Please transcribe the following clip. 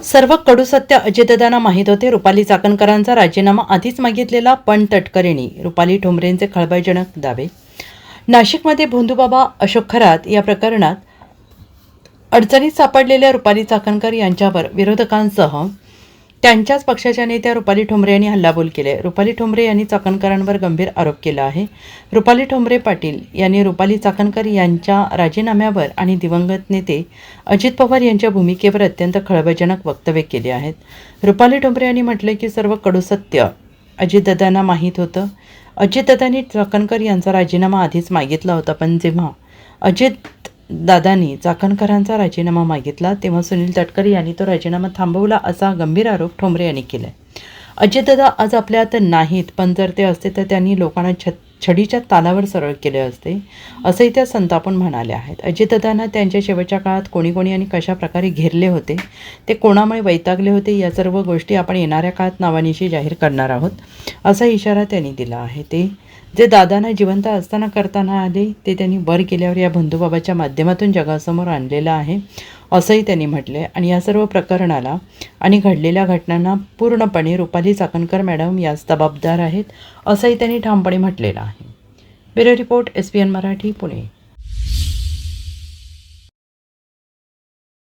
सर्व कडू सत्य अजितदादांना माहीत होते. रुपाली चाकणकरांचा राजीनामा आधीच मागितलेला, पण तटकरेंनी रुपाली ठोंबरेंचे खळबळजनक दावे. नाशिकमध्ये भोंदूबाबा अशोक खरात या प्रकरणात अडचणीत सापडलेल्या रुपाली चाकणकर यांच्यावर विरोधकांसह त्यांच्याच पक्षाच्या नेत्या रुपाली ठोंबरे यांनी हल्लाबोल केले. रुपाली ठोंबरे यांनी चाकणकरांवर गंभीर आरोप केला आहे. रुपाली ठोंबरे पाटील यांनी रुपाली चाकणकर यांच्या राजीनाम्यावर आणि दिवंगत नेते अजित पवार यांच्या भूमिकेवर अत्यंत खळबळजनक वक्तव्य केले आहेत. रुपाली ठोंबरे यांनी म्हटले की सर्व कडू सत्य अजितदादांना माहीत होतं. अजितदादांनी चाकणकर यांचा राजीनामा आधीच मागितला होता, पण जेव्हा अजितदादांनी चाकणकरांचा राजीनामा मागितला तेव्हा सुनील तटकरे यांनी तो राजीनामा थांबवला, असा गंभीर आरोप ठोंबरे यांनी केला. अजितदादा आज आपल्यात नाहीत, पण जर ते असते तर त्यांनी लोकांना छडीच्या तालावर सरळ केले असते, असंही त्या संतापून म्हणाल्या आहेत. अजितदादांना त्यांच्या शेवटच्या काळात कोणी आणि कशा प्रकारे घेरले होते, ते कोणामुळे वैतागले होते, या सर्व गोष्टी आपण येणाऱ्या काळात नावानिशी जाहीर करणार आहोत, असा इशारा त्यांनी दिला आहे. ते जे दादांना जिवंत असताना करताना आले ते त्यांनी वर गेल्यावर या भोंदूबाबाच्या माध्यमातून जगासमोर आणलेलं आहे, असंही त्यांनी म्हटले. आणि या सर्व प्रकरणाला आणि घडलेल्या घटनांना पूर्णपणे रुपाली चाकणकर मॅडम याच जबाबदार आहेत, असंही त्यांनी ठामपणे म्हटलेलं आहे. Bureau report, SPN Marathi, Pune.